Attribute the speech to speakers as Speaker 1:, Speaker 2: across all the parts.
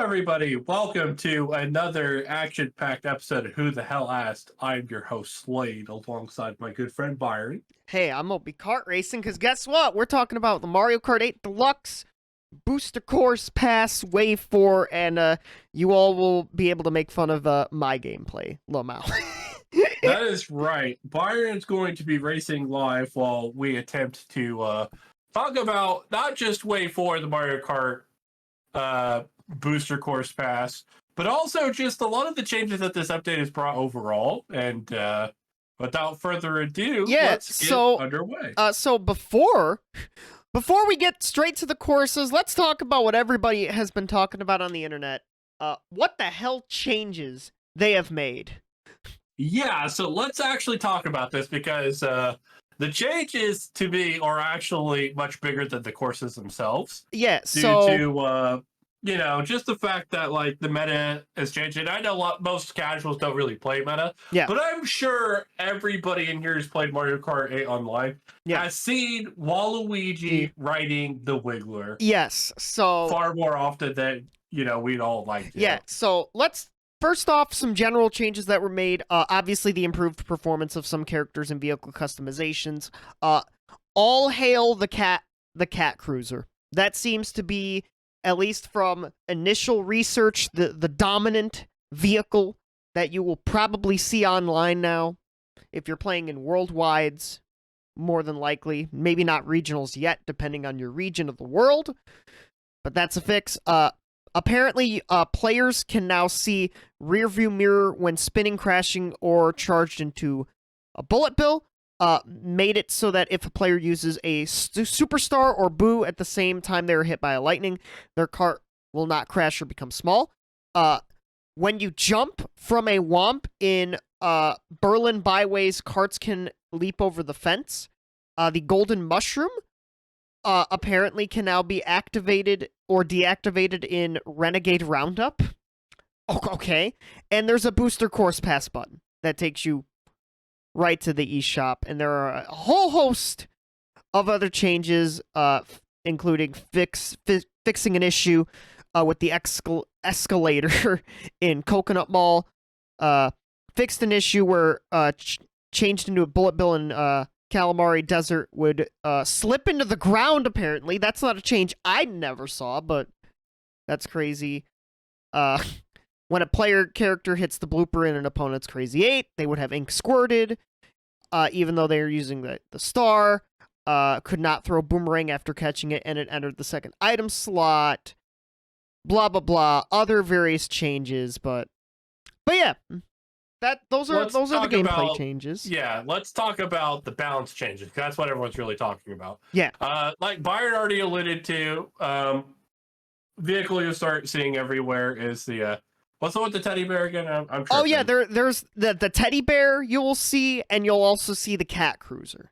Speaker 1: everybody. Welcome to another action-packed episode of Who the Hell Asked. I'm your host, Slade, alongside my good friend Byron.
Speaker 2: Hey, I'm gonna be kart racing, because guess what? We're talking about the Mario Kart 8 Deluxe Booster Course Pass Wave 4, and you all will be able to make fun of my gameplay, Lamau.
Speaker 1: That is right. Byron's going to be racing live while we attempt to talk about not just Wave 4 of the Mario Kart Booster Course Pass, but also just a lot of the changes that this update has brought overall. And without further ado, let's get underway.
Speaker 2: So before we get straight to the courses, let's talk about what everybody has been talking about on the internet. What the hell changes they have made?
Speaker 1: Yeah, so let's actually talk about this because the changes to me are actually much bigger than the courses themselves.
Speaker 2: Yeah,
Speaker 1: due to just the fact that like the meta is changing. I know most casuals don't really play meta, but I'm sure everybody in here who's played Mario Kart 8 online has seen Waluigi riding the Wiggler.
Speaker 2: Yes, so
Speaker 1: far more often than we'd all like to.
Speaker 2: Yeah, so let's first off some general changes that were made. Obviously, the improved performance of some characters and vehicle customizations. All hail the cat cruiser. That seems to be, at least from initial research, the dominant vehicle that you will probably see online now. If you're playing in worldwides, more than likely. Maybe not regionals yet, depending on your region of the world. But that's a fix. Apparently, players can now see rear view mirror when spinning, crashing, or charged into a bullet bill. Made it so that if a player uses a superstar or boo at the same time they are hit by a lightning, their kart will not crash or become small. When you jump from a womp in Berlin byways, karts can leap over the fence. The golden mushroom apparently can now be activated or deactivated in Renegade Roundup. Okay. And there's a booster course pass button that takes you right to the eShop, and there are a whole host of other changes, including fixing an issue with the escalator in Coconut Mall, fixed an issue where changed into a bullet bill in Calamari Desert would slip into the ground, apparently. That's not a change I never saw, but that's crazy. When a player character hits the blooper in an opponent's Crazy 8, they would have ink squirted, even though they were using the star. Could not throw boomerang after catching it, and it entered the second item slot. Blah, blah, blah. Other various changes, but yeah. Those are the gameplay changes.
Speaker 1: Yeah, let's talk about the balance changes. That's what everyone's really talking about.
Speaker 2: Yeah.
Speaker 1: Like Byron already alluded to, vehicle you'll start seeing everywhere is the what's the one with the teddy bear again? I'm tripping.
Speaker 2: Oh yeah, there's the teddy bear you will see, and you'll also see the cat cruiser.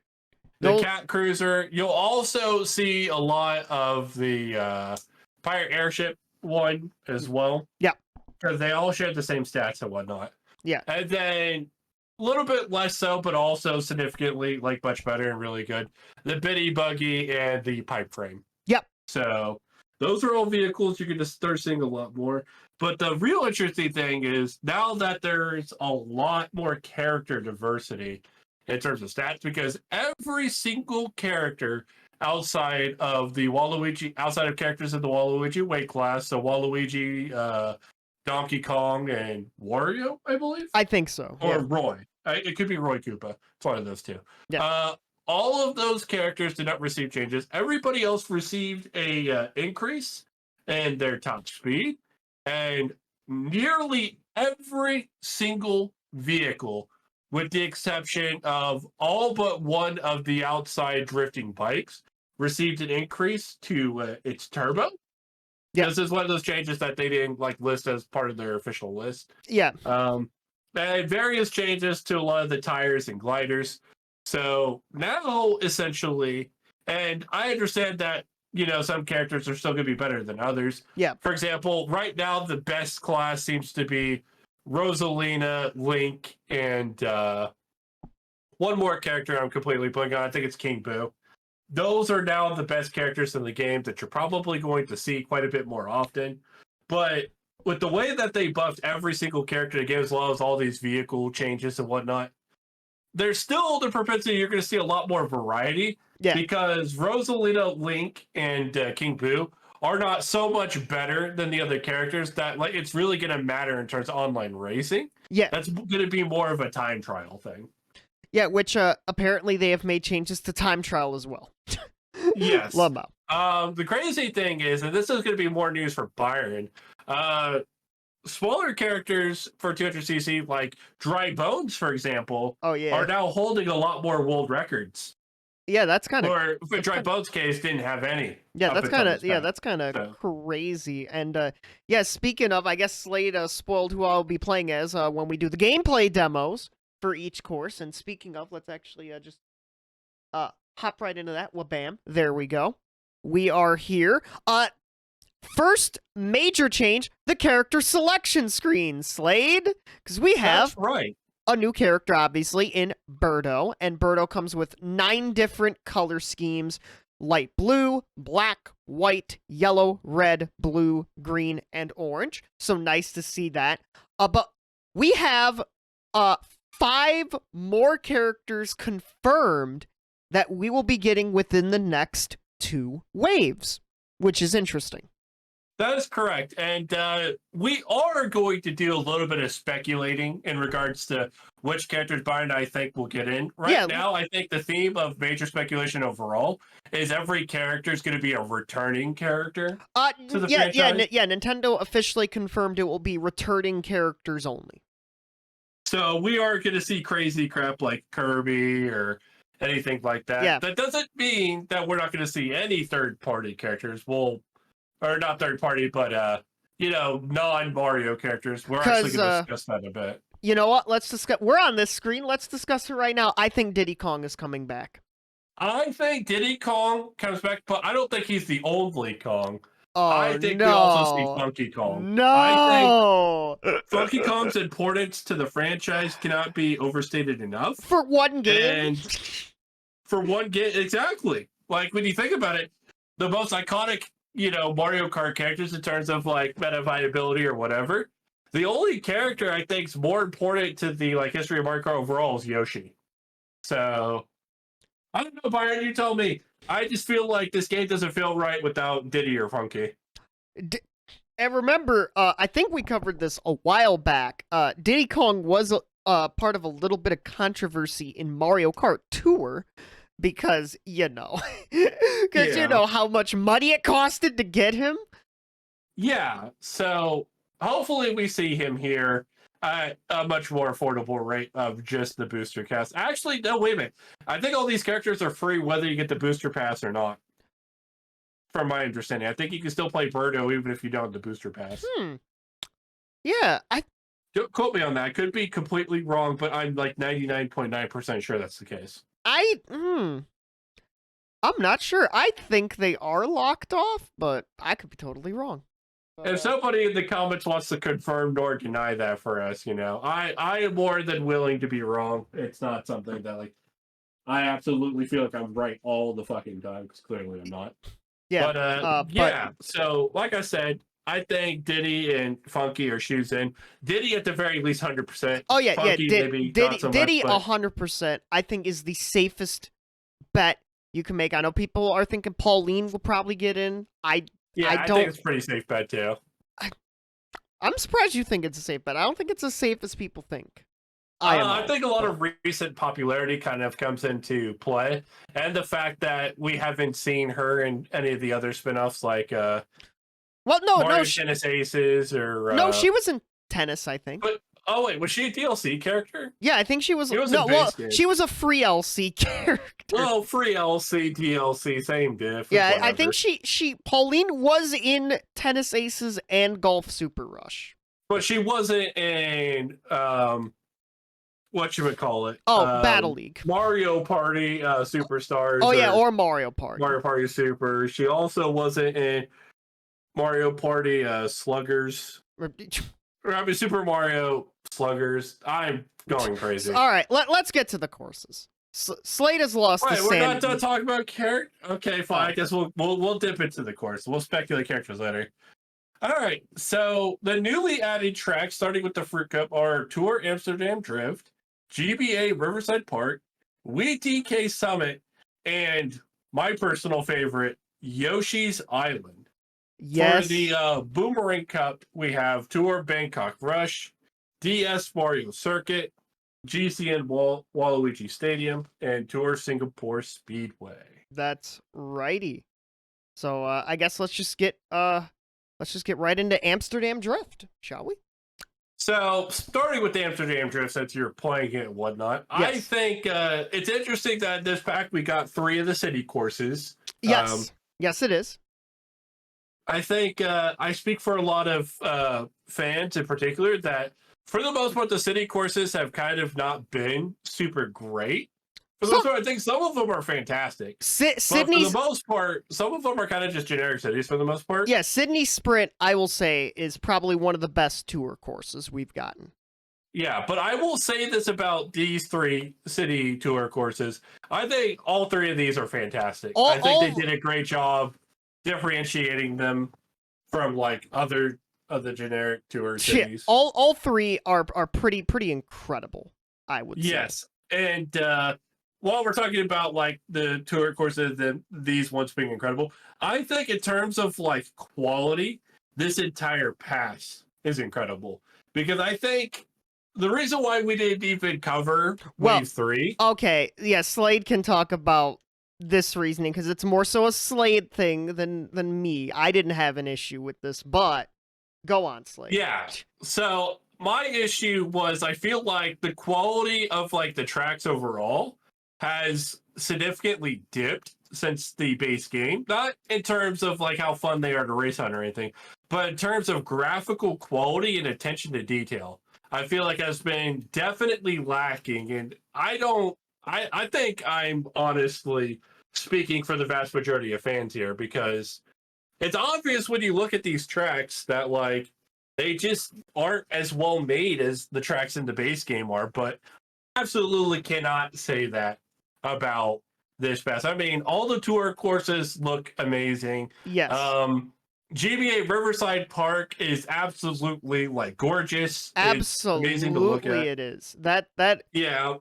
Speaker 1: Cat cruiser. You'll also see a lot of the pirate airship one as well.
Speaker 2: Yeah,
Speaker 1: because they all share the same stats and whatnot.
Speaker 2: Yeah.
Speaker 1: And then a little bit less so, but also significantly, like, much better and really good, the Biddy Buggy and the Pipe Frame.
Speaker 2: Yep.
Speaker 1: So those are all vehicles you're going to start seeing a lot more. But the real interesting thing is now that there's a lot more character diversity in terms of stats, because every single character outside of characters in the Waluigi weight class, so Waluigi, Donkey Kong, and Wario, I believe?
Speaker 2: I think so.
Speaker 1: Or Roy. It could be Roy Koopa. It's one of those two.
Speaker 2: Yeah.
Speaker 1: All of those characters did not receive changes. Everybody else received a increase in their top speed. And nearly every single vehicle, with the exception of all but one of the outside drifting bikes, received an increase to its turbo. Yeah. This is one of those changes that they didn't list as part of their official list.
Speaker 2: Yeah.
Speaker 1: And various changes to a lot of the tires and gliders. So now, essentially, and I understand that, some characters are still going to be better than others.
Speaker 2: Yeah.
Speaker 1: For example, right now, the best class seems to be Rosalina, Link, and one more character I'm completely blanking on. I think it's King Boo. Those are now the best characters in the game that you're probably going to see quite a bit more often. But with the way that they buffed every single character in the game, as well as all these vehicle changes and whatnot, there's still the propensity you're going to see a lot more variety.
Speaker 2: Yeah.
Speaker 1: Because Rosalina, Link, and King Boo are not so much better than the other characters that like it's really going to matter in terms of online racing.
Speaker 2: Yeah.
Speaker 1: That's going to be more of a time trial thing.
Speaker 2: Yeah, which apparently they have made changes to time trial as well.
Speaker 1: Yes.
Speaker 2: Lambo.
Speaker 1: The crazy thing is, and this is going to be more news for Byron, smaller characters for 200cc, like Dry Bones, for example,
Speaker 2: Oh yeah.
Speaker 1: are now holding a lot more world records.
Speaker 2: Yeah, that's kind of.
Speaker 1: Or for Dry Bones' case, didn't have any.
Speaker 2: Yeah, that's kind of. Yeah,
Speaker 1: so.
Speaker 2: that's kind of crazy. And yeah, speaking of, I guess Slade spoiled who I'll be playing as when we do the gameplay demos for each course. And speaking of, let's actually just hop right into that. Well, bam, there we go. We are here. First major change: the character selection screen, Slade, because we have
Speaker 1: That's right.
Speaker 2: a new character, obviously, in Birdo, and Birdo comes with 9 different color schemes: light blue, black, white, yellow, red, blue, green, and orange. So nice to see that. But we have 5 more characters confirmed that we will be getting within the next 2 waves, which is interesting.
Speaker 1: That is correct. And we are going to do a little bit of speculating in regards to which characters Byron and I think will get in. Right now, I think the theme of major speculation overall is every character is going to be a returning character to the franchise.
Speaker 2: Yeah, Nintendo officially confirmed it will be returning characters only.
Speaker 1: So we are going to see crazy crap like Kirby or anything like that.
Speaker 2: Yeah.
Speaker 1: That doesn't mean that we're not going to see any third-party characters. Or not third party, but non-Mario characters. We're actually going to discuss that a bit.
Speaker 2: You know what? Let's discuss. We're on this screen. Let's discuss it right now. I think Diddy Kong is coming back.
Speaker 1: I think Diddy Kong comes back, but I don't think he's the only Kong.
Speaker 2: Oh,
Speaker 1: I think
Speaker 2: no.
Speaker 1: we also see Funky Kong.
Speaker 2: No.
Speaker 1: I think Funky Kong's importance to the franchise cannot be overstated enough.
Speaker 2: For one game.
Speaker 1: And for one game, exactly. Like when you think about it, the most iconic Mario Kart characters in terms of like meta viability or whatever. The only character I think is more important to the history of Mario Kart overall is Yoshi. So I don't know, Byron, you tell me. I just feel like this game doesn't feel right without Diddy or Funky.
Speaker 2: And remember, I think we covered this a while back. Diddy Kong was part of a little bit of controversy in Mario Kart Tour. Because, you know how much money it costed to get him?
Speaker 1: Yeah, so hopefully we see him here at a much more affordable rate of just the booster cast. Actually, no, wait a minute. I think all these characters are free whether you get the booster pass or not. From my understanding. I think you can still play Birdo even if you don't have the booster pass.
Speaker 2: Yeah,
Speaker 1: Don't quote me on that. I could be completely wrong, but I'm like 99.9% sure that's the case.
Speaker 2: I'm not sure. I think they are locked off, but I could be totally wrong.
Speaker 1: If somebody in the comments wants to confirm nor deny that for us, I am more than willing to be wrong. It's not something that I absolutely feel like I'm right all the fucking time, because clearly I'm not.
Speaker 2: Yeah.
Speaker 1: But so like I said, I think Diddy and Funky are shoes in. Diddy at the very least 100%.
Speaker 2: Oh yeah,
Speaker 1: Funky,
Speaker 2: Diddy 100%. I think is the safest bet you can make. I know people are thinking Pauline will probably get in. I think
Speaker 1: it's a pretty safe bet too.
Speaker 2: I'm surprised you think it's a safe bet. I don't think it's as safe as people think.
Speaker 1: I think a lot of recent popularity kind of comes into play, and the fact that we haven't seen her in any of the other spin-offs like Mario Tennis Aces or
Speaker 2: no, she was in Tennis, I think.
Speaker 1: But was she a DLC character?
Speaker 2: Yeah, I think she was. She was a free LC character.
Speaker 1: Well, free LC, DLC, same diff.
Speaker 2: Yeah,
Speaker 1: whatever.
Speaker 2: I think Pauline was in Tennis Aces and Golf Super Rush.
Speaker 1: But she wasn't in whatchamacallit?
Speaker 2: Battle League.
Speaker 1: Mario Party Superstars.
Speaker 2: Oh yeah, or Mario Party.
Speaker 1: Mario Party Super. She also wasn't in Mario Party Sluggers. Super Mario Sluggers. I'm going crazy.
Speaker 2: All right, let's get to the courses. Slade has lost the
Speaker 1: we're not done talking about character. Okay, fine. I guess we'll dip into the course. We'll speculate characters later. All right. So the newly added tracks, starting with the Fruit Cup, are Tour Amsterdam Drift, GBA Riverside Park, WTHA Summit, and my personal favorite, Yoshi's Island. For
Speaker 2: Yes,
Speaker 1: the Boomerang Cup, we have Tour Bangkok Rush, DS Mario Circuit, GCN Waluigi Stadium, and Tour Singapore Speedway.
Speaker 2: that's righty. So I guess let's just get right into Amsterdam Drift, shall we?
Speaker 1: So, starting with the Amsterdam Drift, since you're playing it and whatnot, I
Speaker 2: Yes.
Speaker 1: think it's interesting that in this pack we got 3 of the city courses.
Speaker 2: Yes. Yes, it is.
Speaker 1: I think I speak for a lot of fans in particular that, for the most part, the city courses have kind of not been super great. For the most part, I think some of them are fantastic. But for the most part, some of them are kind of just generic cities for the most part.
Speaker 2: Yeah, Sydney Sprint, I will say, is probably one of the best tour courses we've gotten.
Speaker 1: Yeah, but I will say this about these 3 city tour courses. I think all 3 of these are fantastic. I think they did a great job differentiating them from like other generic tour cities.
Speaker 2: All 3 are pretty incredible, I would say.
Speaker 1: Yes. And while we're talking about like the tour courses and these ones being incredible, I think in terms of like quality, this entire pass is incredible. Because I think the reason why we didn't even cover Wave 3.
Speaker 2: Okay, yeah, Slade can talk about this reasoning because it's more so a Slade thing than me. I didn't have an issue with this, but go on, Slade.
Speaker 1: Yeah. So my issue was I feel like the quality of like the tracks overall has significantly dipped since the base game. Not in terms of like how fun they are to race on or anything, but in terms of graphical quality and attention to detail. I feel like has been definitely lacking, and I think I'm honestly speaking for the vast majority of fans here, because it's obvious when you look at these tracks that like they just aren't as well made as the tracks in the base game are, but absolutely cannot say that about this pass. I mean, all the tour courses look amazing.
Speaker 2: Yes.
Speaker 1: GBA Riverside Park is absolutely like gorgeous.
Speaker 2: Absolutely,
Speaker 1: it's amazing to look at.
Speaker 2: It is.
Speaker 1: Yeah.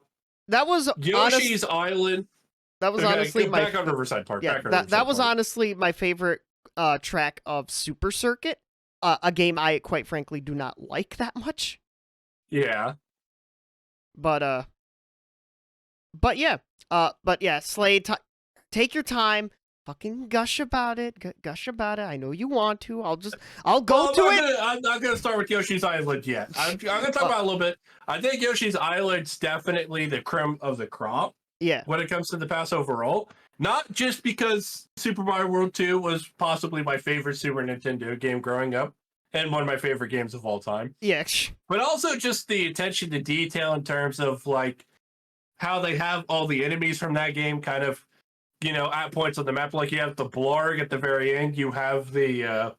Speaker 2: That was
Speaker 1: Yoshi's Island.
Speaker 2: That was honestly my
Speaker 1: back on Riverside Park.
Speaker 2: Yeah, that was honestly my favorite track of Super Circuit. A game I quite frankly do not like that much.
Speaker 1: Yeah.
Speaker 2: But yeah. Slade, take your time. Fucking gush about it. Gush about it. I know you want to. I'll go to it.
Speaker 1: I'm not going to start with Yoshi's Island yet. I'm going to talk about it a little bit. I think Yoshi's Island's definitely the creme of the crop.
Speaker 2: Yeah.
Speaker 1: When it comes to the pass overall. Not just because Super Mario World 2 was possibly my favorite Super Nintendo game growing up and one of my favorite games of all time.
Speaker 2: Yeah.
Speaker 1: But also just the attention to detail in terms of like how they have all the enemies from that game kind of, you know, at points on the map. Like you have the Blarg at the very end. You have the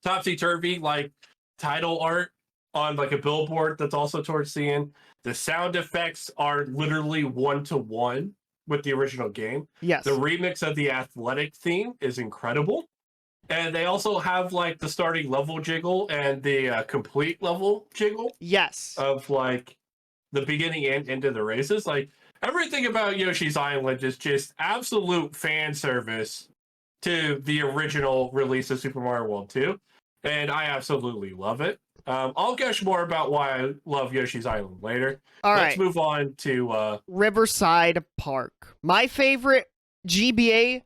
Speaker 1: topsy-turvy like title art on like a billboard that's also towards the end. The sound effects are literally 1-to-1 with the original game.
Speaker 2: Yes.
Speaker 1: The remix of the athletic theme is incredible. And they also have like the starting level jiggle and the complete level jiggle.
Speaker 2: Yes.
Speaker 1: Of like the beginning and end of the races. Like everything about Yoshi's Island is just absolute fan service to the original release of Super Mario World 2. And I absolutely love it. I'll gush more about why I love Yoshi's Island later. Let's move on to
Speaker 2: Riverside Park. My favorite GBA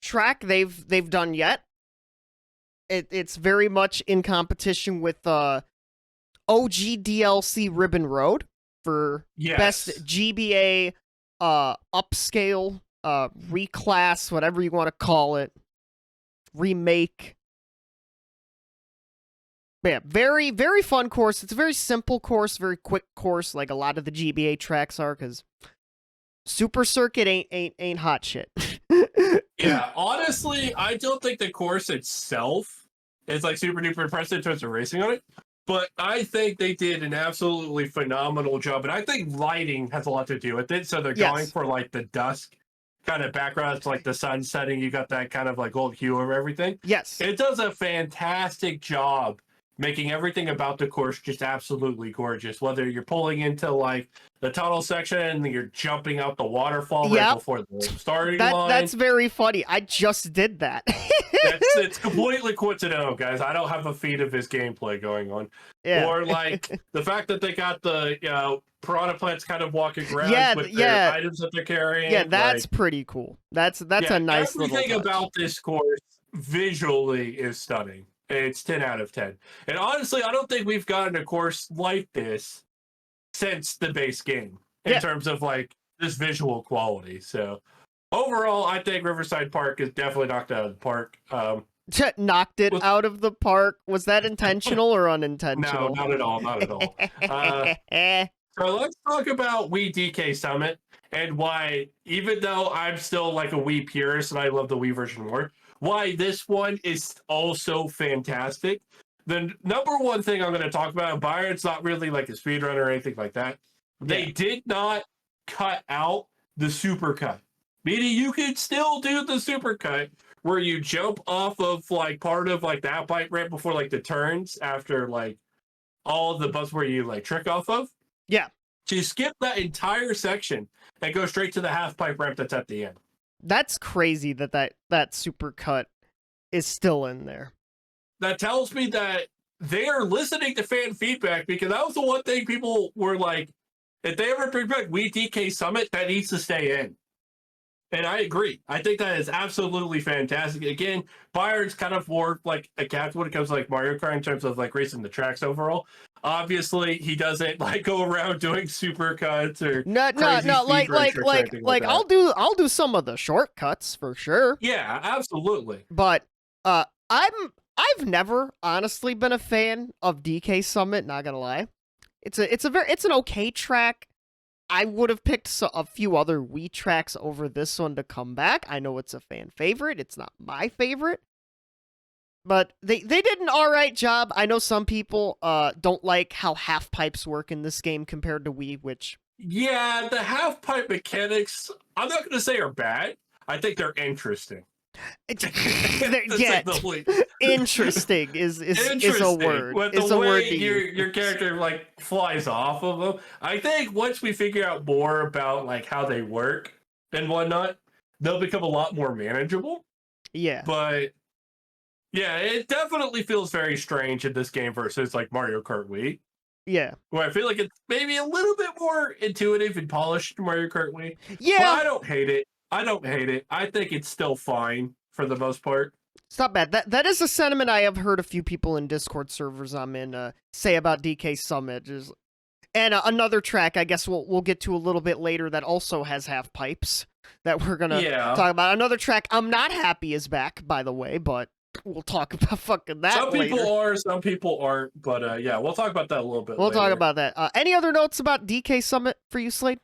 Speaker 2: track they've done yet. It's very in competition with OG DLC Ribbon Road for best GBA upscale reclass, whatever you want to call it, remake. Yeah, very, very fun course. It's a very simple course, very quick course, like a lot of the GBA tracks are, because Super Circuit ain't hot shit.
Speaker 1: Yeah, honestly, I don't think the course itself is like super duper impressive in terms of racing on it, but I think they did an absolutely phenomenal job, and I think lighting has a lot to do with it. So they're going for like the dusk kind of background. It's like the sun setting. You got that kind of like gold hue over everything.
Speaker 2: Yes.
Speaker 1: It does a fantastic job making everything about the course just absolutely gorgeous. Whether you're pulling into like the tunnel section and you're jumping out the waterfall right before the starting line.
Speaker 2: That's very funny. I just did that.
Speaker 1: It's completely coincidental, guys. I don't have a feed of his gameplay going on.
Speaker 2: Yeah.
Speaker 1: Or like the fact that they got the piranha plants kind of walking around with their items that they're carrying.
Speaker 2: Yeah, that's pretty cool. That's a nice little touch.
Speaker 1: Everything about this course visually is stunning. It's 10 out of 10. And honestly, I don't think we've gotten a course like this since the base game in terms of like this visual quality. So overall, I think Riverside Park is definitely knocked out of the park.
Speaker 2: Knocked it out of the park. Was that intentional or unintentional?
Speaker 1: No, not at all. Not at all. So let's talk about Wii DK Summit and why, even though I'm still like a Wii purist and I love the Wii version more, why this one is also fantastic. The number one thing I'm going to talk about, Byron's not really like a speedrunner or anything like that. They did not cut out the supercut. Meaning you could still do the supercut where you jump off of like part of like that bike ramp before like the turns after like all of the bumps where you like trick off of.
Speaker 2: Yeah.
Speaker 1: So you skip that entire section and go straight to the half pipe ramp that's at the end.
Speaker 2: That's crazy that supercut is still in there.
Speaker 1: That tells me that they are listening to fan feedback, because that was the one thing people were like, if they ever bring back Wii DK Summit, that needs to stay in. And I agree. I think that is absolutely fantastic. Again, Byron's kind of more like a captain when it comes to like Mario Kart in terms of like racing the tracks overall. Obviously, he doesn't like go around doing supercuts or
Speaker 2: no. Like I'll do some of the shortcuts for sure.
Speaker 1: Yeah, absolutely.
Speaker 2: But I've never honestly been a fan of DK Summit. Not gonna lie, it's an okay track. I would have picked a few other Wii tracks over this one to come back. I know it's a fan favorite. It's not my favorite. But they did an alright job. I know some people don't like how half pipes work in this game compared to Wii, which...
Speaker 1: Yeah, the half pipe mechanics, I'm not going to say are bad. I think they're interesting.
Speaker 2: Interesting is a word.
Speaker 1: With
Speaker 2: it's
Speaker 1: the
Speaker 2: a
Speaker 1: way
Speaker 2: word
Speaker 1: your character like flies off of them. I think once we figure out more about like how they work and whatnot, they'll become a lot more manageable.
Speaker 2: Yeah.
Speaker 1: But yeah, it definitely feels very strange in this game versus like Mario Kart Wii.
Speaker 2: Yeah.
Speaker 1: Where I feel like it's maybe a little bit more intuitive and polished than Mario Kart Wii.
Speaker 2: Yeah.
Speaker 1: But I don't hate it. I think it's still fine for the most part.
Speaker 2: It's not bad. That is a sentiment I have heard a few people in Discord servers I'm in say about DK Summit. And another track I guess we'll get to a little bit later that also has half pipes that we're going to talk about. Another track I'm not happy is back, by the way, but we'll talk about fucking that
Speaker 1: Some
Speaker 2: later.
Speaker 1: people are, some people aren't, but yeah, we'll talk about that a little bit
Speaker 2: We'll
Speaker 1: later.
Speaker 2: talk about that. Any other notes about DK Summit for you, Slade?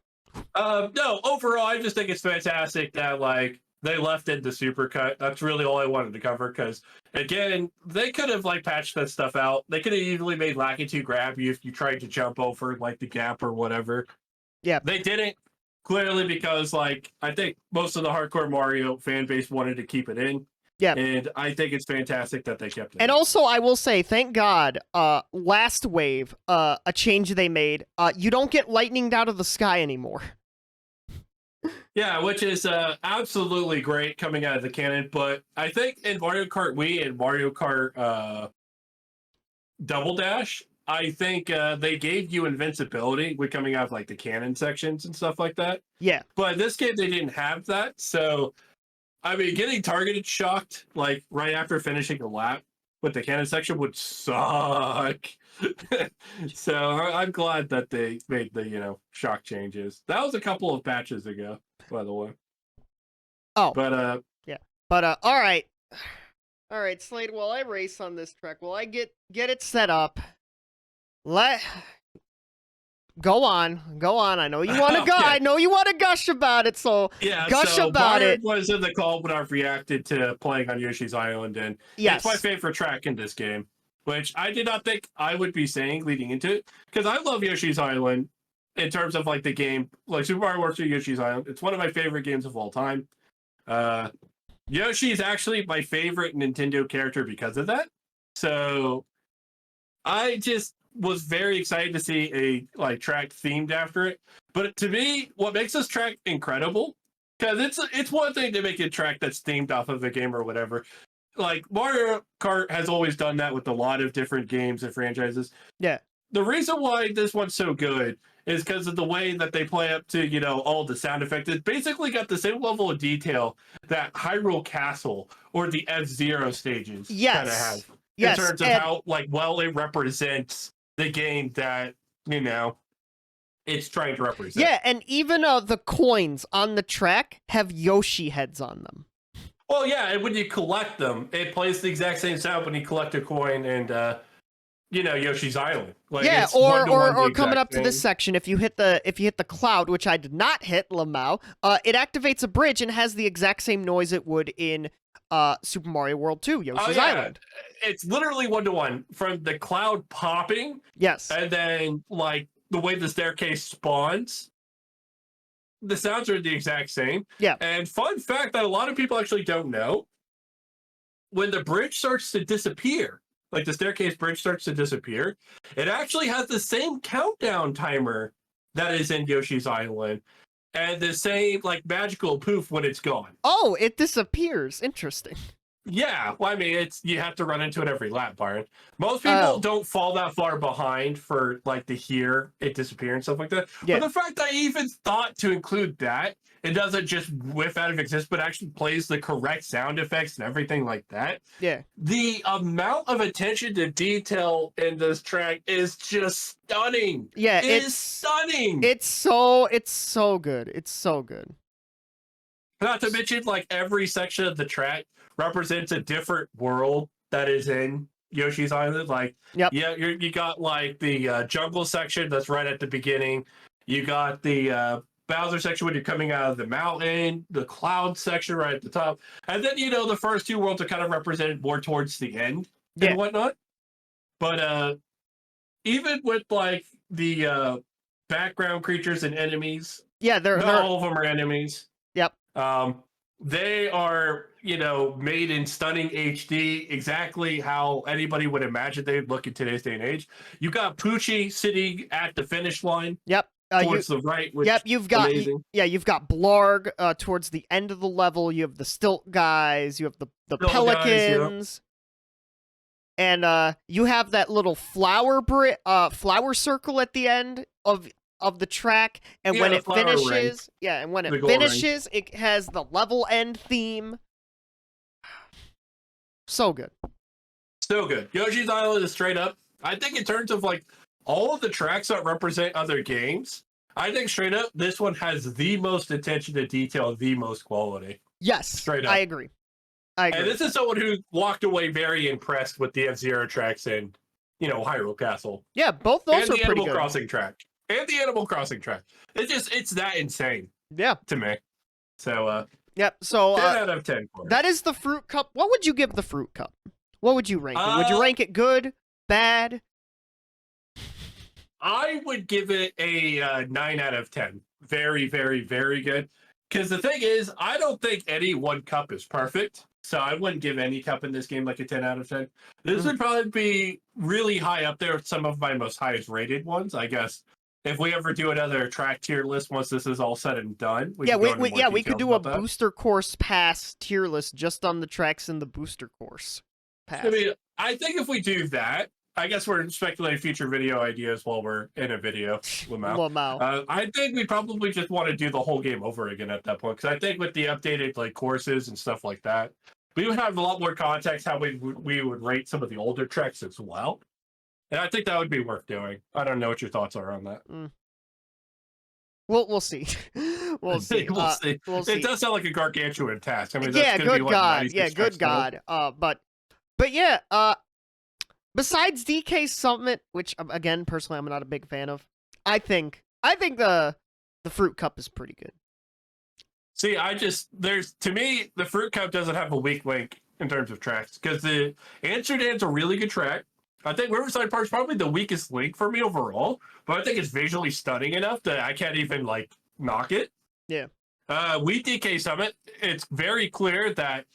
Speaker 1: No, overall, I just think it's fantastic that, like, they left in the supercut. That's really all I wanted to cover, because, again, they could have, like, patched that stuff out. They could have easily made Lakitu grab you if you tried to jump over, like, the gap or whatever.
Speaker 2: Yeah.
Speaker 1: They didn't, clearly, because, like, I think most of the hardcore Mario fan base wanted to keep it in.
Speaker 2: Yeah.
Speaker 1: And I think it's fantastic that they kept it.
Speaker 2: And also, I will say, thank God, last wave, a change they made, you don't get lightning out of the sky anymore.
Speaker 1: Yeah, which is absolutely great coming out of the cannon. But I think in Mario Kart Wii and Mario Kart Double Dash, I think they gave you invincibility with coming out of like the cannon sections and stuff like that.
Speaker 2: Yeah.
Speaker 1: But in this game, they didn't have that. So, I mean, getting targeted shocked like right after finishing a lap with the cannon section would suck. So I'm glad that they made the shock changes. That was a couple of patches ago, by the way.
Speaker 2: Oh,
Speaker 1: but
Speaker 2: yeah, but all right, Slade. While I race on this track, while I get it set up, go on. I know you want to go. I know you want to gush about it. So
Speaker 1: yeah,
Speaker 2: gush
Speaker 1: so
Speaker 2: about
Speaker 1: Byron
Speaker 2: it.
Speaker 1: Was in the call when I've reacted to playing on Yoshi's Island, and
Speaker 2: yes,
Speaker 1: it's my favorite track in this game, which I did not think I would be saying leading into it, because I love Yoshi's Island in terms of like the game, like Super Mario World 2 Yoshi's Island. It's one of my favorite games of all time. Yoshi is actually my favorite Nintendo character because of that. So I just was very excited to see a like track themed after it. But to me, what makes this track incredible, because it's one thing to make a track that's themed off of a game or whatever. Like Mario Kart has always done that with a lot of different games and franchises.
Speaker 2: Yeah.
Speaker 1: The reason why this one's so good is because of the way that they play up to, you know, all the sound effects. It basically got the same level of detail that Hyrule Castle or the F-Zero stages kind of have.
Speaker 2: Yes.
Speaker 1: In terms of how like well it represents the game that, you know, it's trying to represent.
Speaker 2: Yeah, and even the coins on the track have Yoshi heads on them.
Speaker 1: Well, yeah, and when you collect them, it plays the exact same sound when you collect a coin and you know, Yoshi's Island. Like,
Speaker 2: yeah,
Speaker 1: it's
Speaker 2: or coming up to this section, if you hit the cloud, which I did not hit, Lamau, it activates a bridge and has the exact same noise it would in Super Mario World 2, Yoshi's Island.
Speaker 1: It's literally 1-to-1 from the cloud popping.
Speaker 2: Yes.
Speaker 1: And then like the way the staircase spawns. The sounds are the exact same.
Speaker 2: Yeah.
Speaker 1: And fun fact that a lot of people actually don't know, when the bridge starts to disappear, like the staircase bridge starts to disappear, it actually has the same countdown timer that is in Yoshi's Island and the same like magical poof when it's gone.
Speaker 2: Oh, it disappears. Interesting.
Speaker 1: Yeah, well, I mean, you have to run into it every lap, Byron. Most people don't fall that far behind for like to hear it disappear and stuff like that.
Speaker 2: Yeah.
Speaker 1: But the fact that I even thought to include that, it doesn't just whiff out of existence, but actually plays the correct sound effects and everything like that.
Speaker 2: Yeah.
Speaker 1: The amount of attention to detail in this track is just stunning.
Speaker 2: Yeah,
Speaker 1: it's stunning.
Speaker 2: It's so good. It's so good.
Speaker 1: Not to mention, like every section of the track represents a different world that is in Yoshi's Island. Like,
Speaker 2: yep.
Speaker 1: Yeah, you got like the jungle section that's right at the beginning. You got the Bowser section when you're coming out of the mountain, the cloud section right at the top. And then, you know, the first two worlds are kind of represented more towards the end and whatnot. But even with like the background creatures and enemies,
Speaker 2: yeah,
Speaker 1: not all of them are enemies.
Speaker 2: Yep.
Speaker 1: They are, you know, made in stunning HD, exactly how anybody would imagine they'd look in today's day and age. You got Poochie sitting at the finish line.
Speaker 2: Yep.
Speaker 1: Towards the right. Which
Speaker 2: you've got
Speaker 1: amazing.
Speaker 2: You've got Blarg towards the end of the level. You have the stilt guys. You have the pelicans. Yep. And you have that little flower circle at the end of the track, and when it finishes, it has the level end theme. So good.
Speaker 1: So good. Yoshi's Island is straight up. I think in terms of like all of the tracks that represent other games, I think straight up this one has the most attention to detail, the most quality.
Speaker 2: Yes,
Speaker 1: straight up.
Speaker 2: I agree.
Speaker 1: And this is someone who walked away very impressed with the F-Zero tracks and, you know, Hyrule Castle.
Speaker 2: Yeah, both those are pretty good.
Speaker 1: And the Animal Crossing track. It's that insane.
Speaker 2: Yeah.
Speaker 1: To me. So,
Speaker 2: yep. So
Speaker 1: 10 out of 10.
Speaker 2: That is the Fruit Cup. What would you give the Fruit Cup? What would you rank it? Would you rank it good, bad?
Speaker 1: I would give it a 9 out of 10. Very, very, very good. Because the thing is, I don't think any one cup is perfect. So I wouldn't give any cup in this game like a 10 out of 10. This would probably be really high up there with some of my most highest rated ones, I guess. If we ever do another track tier list once this is all said and done, we
Speaker 2: could do a booster course pass tier list just on the tracks in the booster course pass.
Speaker 1: I mean, I think if we do that, I guess we're speculating future video ideas while we're in a video.
Speaker 2: Lamau.
Speaker 1: I think we probably just want to do the whole game over again at that point, because I think with the updated like courses and stuff like that, we would have a lot more context how we would rate some of the older tracks as well. And I think that would be worth doing. I don't know what your thoughts are on that.
Speaker 2: We'll see. We'll see.
Speaker 1: We'll see. It does sound like a gargantuan task. I mean,
Speaker 2: yeah,
Speaker 1: that's
Speaker 2: good God. Yeah, good God. But yeah. Besides DK Summit, which again personally I'm not a big fan of, I think the Fruit Cup is pretty good.
Speaker 1: See, to me the Fruit Cup doesn't have a weak link in terms of tracks, because the Amsterdam's a really good track. I think Riverside Park's probably the weakest link for me overall, but I think it's visually stunning enough that I can't even like knock it.
Speaker 2: Yeah.
Speaker 1: WTHA Summit, it's very clear that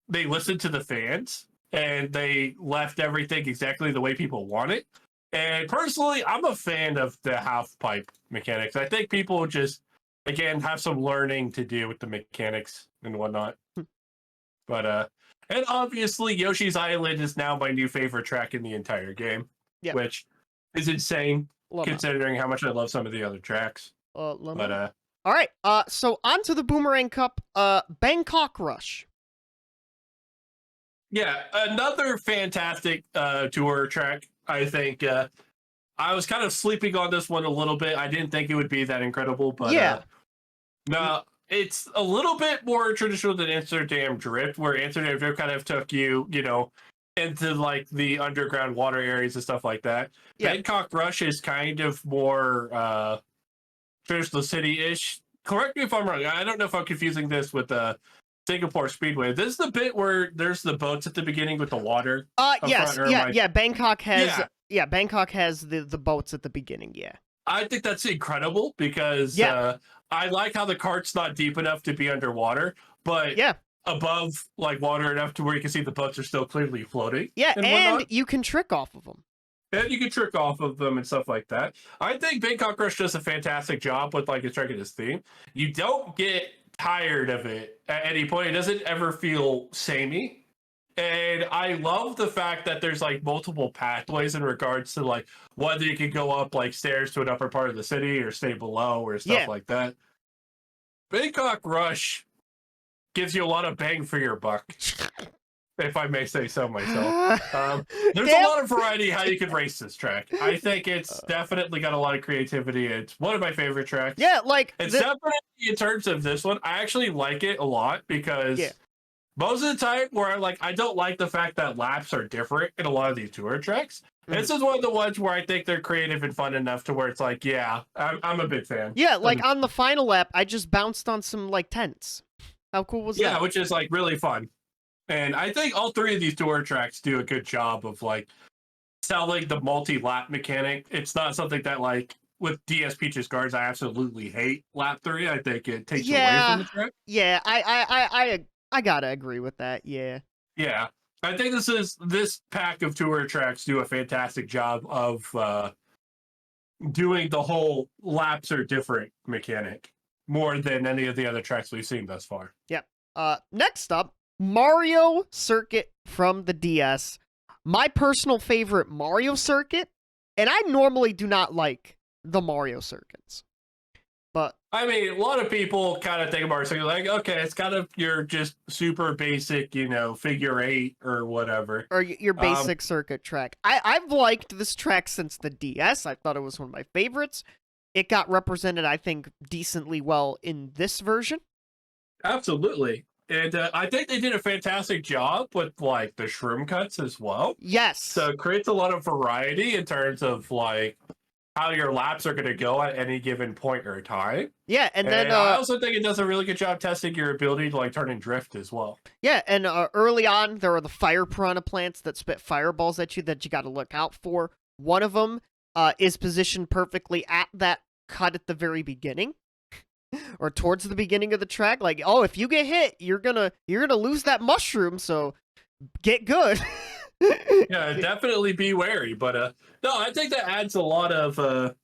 Speaker 1: they listened to the fans and they left everything exactly the way people want it. And personally, I'm a fan of the half pipe mechanics. I think people just, again, have some learning to do with the mechanics and whatnot. But and obviously Yoshi's Island is now my new favorite track in the entire game, which is insane considering how much I love some of the other tracks. But
Speaker 2: all right, so on to the Boomerang Cup, Bangkok Rush.
Speaker 1: Yeah, another fantastic tour track. I think I was kind of sleeping on this one a little bit. I didn't think it would be that incredible, but no, it's a little bit more traditional than Amsterdam Drift, where Amsterdam Drift kind of took you, into like the underground water areas and stuff like that. Bangkok Rush is kind of more traditional city-ish. Correct me if I'm wrong. I don't know if I'm confusing this with Singapore Speedway. This is the bit where there's the boats at the beginning with the water.
Speaker 2: Yes, Bangkok has Bangkok has the boats at the beginning. Yeah,
Speaker 1: I think that's incredible because I like how the kart's not deep enough to be underwater, but above like water enough to where you can see the boats are still clearly floating.
Speaker 2: Yeah, and you can trick off of them.
Speaker 1: And you can trick off of them and stuff like that. I think Bangkok Rush does a fantastic job with like its tracking its theme. You don't get tired of it at any point. It doesn't ever feel samey. And I love the fact that there's like multiple pathways in regards to like whether you can go up like stairs to an upper part of the city or stay below or stuff like that. Bangkok Rush gives you a lot of bang for your buck, if I may say so myself. There's a lot of variety how you could race this track. I think it's definitely got a lot of creativity. It's one of my favorite tracks.
Speaker 2: Yeah, like
Speaker 1: it's definitely in terms of this one. I actually like it a lot because most of the time where I don't like the fact that laps are different in a lot of these tour tracks. This is one of the ones where I think they're creative and fun enough to where it's like, I'm a big fan.
Speaker 2: Yeah, like on the final lap, I just bounced on some like tents. How cool was that?
Speaker 1: Yeah, which is like really fun. And I think all three of these tour tracks do a good job of like selling the multi-lap mechanic. It's not something that like with DS Peach's Guards, I absolutely hate lap 3. I think it takes away from the track.
Speaker 2: Yeah, I gotta agree with that. Yeah.
Speaker 1: Yeah. I think this pack of tour tracks do a fantastic job of doing the whole laps are different mechanic more than any of the other tracks we've seen thus far.
Speaker 2: Yep. Next up, Mario Circuit from the DS. My personal favorite Mario Circuit, and I normally do not like the Mario circuits. But
Speaker 1: I mean, a lot of people kind of think of Mario Circuit like, okay, it's kind of your just super basic, figure 8 or whatever.
Speaker 2: Or your basic circuit track. I've liked this track since the DS. I thought it was one of my favorites. It got represented, I think, decently well in this version.
Speaker 1: Absolutely. And I think they did a fantastic job with, like, the shroom cuts as well.
Speaker 2: Yes.
Speaker 1: So it creates a lot of variety in terms of, like, how your laps are going to go at any given point or time.
Speaker 2: Yeah, and then...
Speaker 1: I also think it does a really good job testing your ability to, like, turn and drift as well.
Speaker 2: Yeah, and early on, there are the fire piranha plants that spit fireballs at you that you got to look out for. One of them is positioned perfectly at that cut at the very beginning. Or towards the beginning of the track, like, oh, if you get hit, you're gonna lose that mushroom, so get good.
Speaker 1: Yeah, definitely be wary. But no, I think that adds a lot of a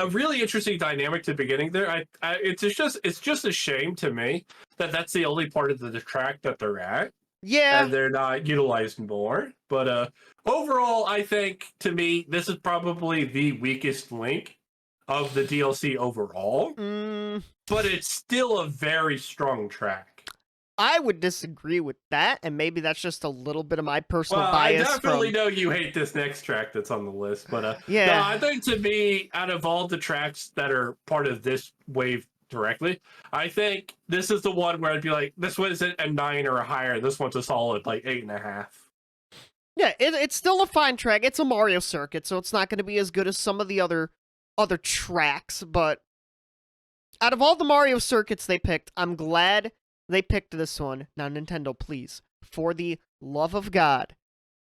Speaker 1: really interesting dynamic to the beginning there. It's just a shame to me that that's the only part of the track that they're at.
Speaker 2: Yeah,
Speaker 1: and they're not utilized more. But overall, I think to me this is probably the weakest link of the DLC overall, but it's still a very strong track.
Speaker 2: I would disagree with that, and maybe that's just a little bit of my personal bias.
Speaker 1: I definitely know you hate this next track that's on the list, but
Speaker 2: yeah,
Speaker 1: no, I think to me, out of all the tracks that are part of this wave directly, I think this is the one where I'd be like, this one isn't a 9 or a higher. This one's a solid like 8.5.
Speaker 2: Yeah, it's still a fine track. It's a Mario circuit, so it's not going to be as good as some of the other tracks, but out of all the Mario circuits they picked, I'm glad they picked this one. Now, Nintendo, please, for the love of God,